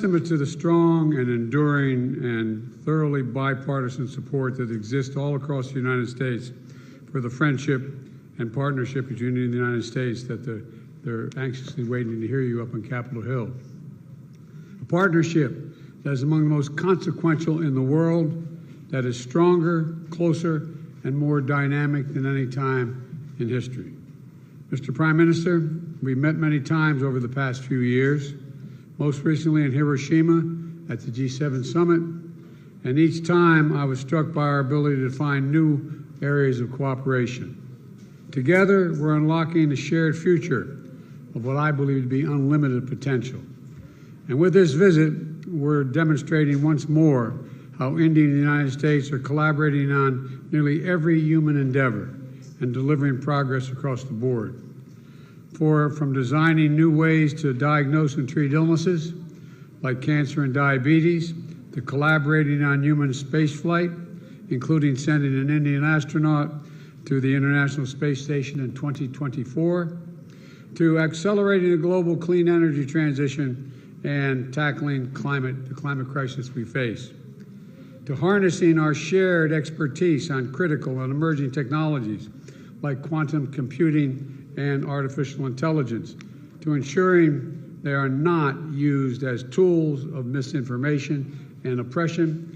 testament to the strong and enduring and thoroughly bipartisan support that exists all across the United States for the friendship and partnership between India and the United States that they're anxiously waiting to hear you up on Capitol Hill. A partnership that is among the most consequential in the world, that is stronger, closer, and more dynamic than any time in history. Mr. Prime Minister, we've met many times over the past few years, most recently in Hiroshima at the G7 summit, and each time I was struck by our ability to find new areas of cooperation. Together, we're unlocking the shared future of what I believe to be unlimited potential. And with this visit, we're demonstrating once more how India and the United States are collaborating on nearly every human endeavor and delivering progress across the board. From designing new ways to diagnose and treat illnesses like cancer and diabetes, to collaborating on human spaceflight, including sending an Indian astronaut to the International Space Station in 2024, to accelerating the global clean energy transition and tackling the climate crisis we face, to harnessing our shared expertise on critical and emerging technologies like quantum computing and artificial intelligence, to ensuring they are not used as tools of misinformation and oppression.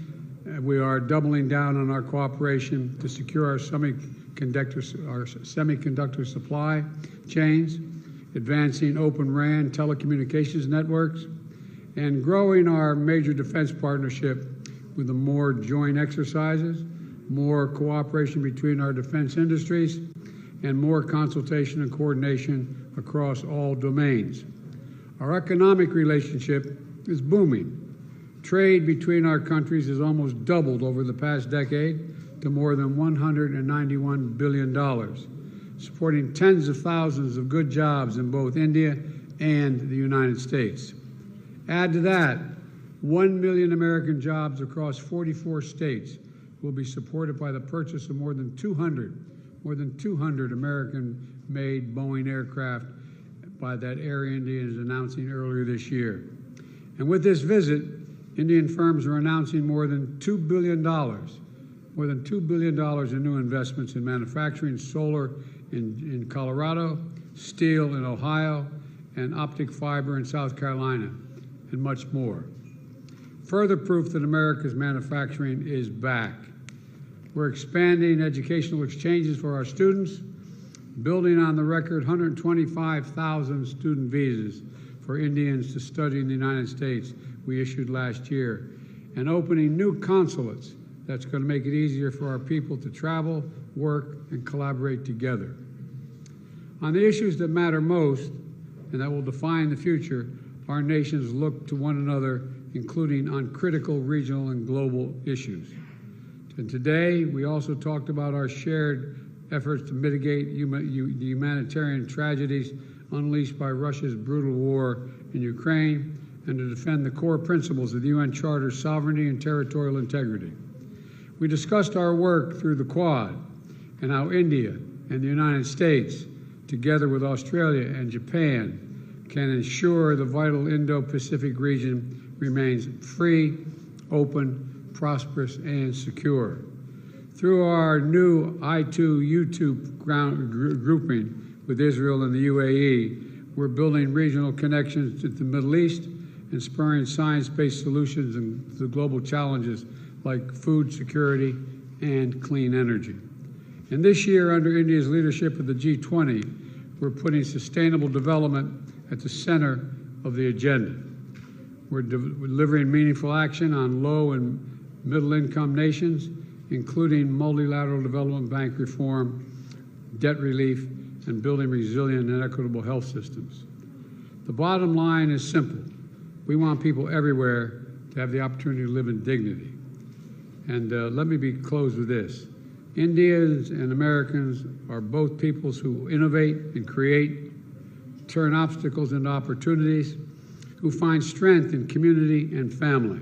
We are doubling down on our cooperation to secure our semiconductor supply chains, advancing Open RAN telecommunications networks, and growing our major defense partnership with the more joint exercises, more cooperation between our defense industries, and more consultation and coordination across all domains. Our economic relationship is booming. Trade between our countries has almost doubled over the past decade to more than $191 billion, supporting tens of thousands of good jobs in both India and the United States. Add to that, 1 million American jobs across 44 states will be supported by the purchase of more than 200 American-made Boeing aircraft by that Air India is announcing earlier this year. And with this visit, Indian firms are announcing more than $2 billion in new investments in manufacturing, solar in Colorado, steel in Ohio, and optic fiber in South Carolina, and much more. Further proof that America's manufacturing is back. We're expanding educational exchanges for our students, building on the record 125,000 student visas for Indians to study in the United States we issued last year, and opening new consulates that's going to make it easier for our people to travel, work, and collaborate together. On the issues that matter most and that will define the future, our nations look to one another, including on critical regional and global issues. And today, we also talked about our shared efforts to mitigate the humanitarian tragedies unleashed by Russia's brutal war in Ukraine and to defend the core principles of the UN Charter's sovereignty and territorial integrity. We discussed our work through the Quad and how India and the United States, together with Australia and Japan, can ensure the vital Indo-Pacific region remains free, open, prosperous, and secure. Through our new I2U2 grouping with Israel and the UAE, we're building regional connections to the Middle East and spurring science-based solutions to global challenges like food security and clean energy. And this year, under India's leadership of the G20, we're putting sustainable development at the center of the agenda. We're delivering meaningful action on low and middle-income nations, including multilateral development bank reform, debt relief, and building resilient and equitable health systems. The bottom line is simple. We want people everywhere to have the opportunity to live in dignity. And let me close with this. Indians and Americans are both peoples who innovate and create, turn obstacles into opportunities, who find strength in community and family,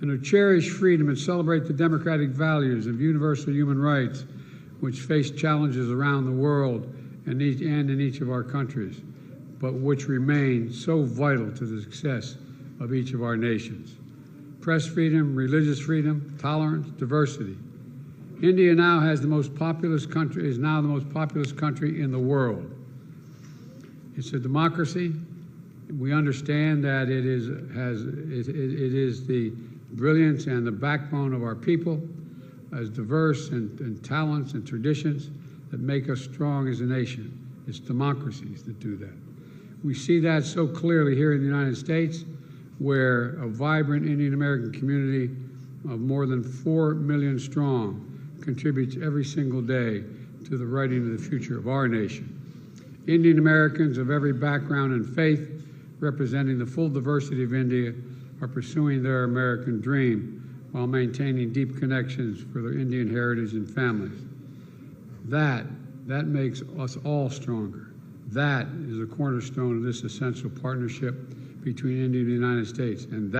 and who cherish freedom and celebrate the democratic values of universal human rights, which face challenges around the world and in each of our countries, but which remain so vital to the success of each of our nations. Press freedom, religious freedom, tolerance, diversity. India now has the most populous country, is now the most populous country in the world. It's a democracy. We understand that it is the brilliance and the backbone of our people, as diverse and talents and traditions that make us strong as a nation. It's democracies that do that. We see that so clearly here in the United States, where a vibrant Indian American community of more than 4 million strong contributes every single day to the writing of the future of our nation. Indian Americans of every background and faith, representing the full diversity of India, are pursuing their American dream while maintaining deep connections for their Indian heritage and families. That makes us all stronger. That is a cornerstone of this essential partnership between India and the United States. And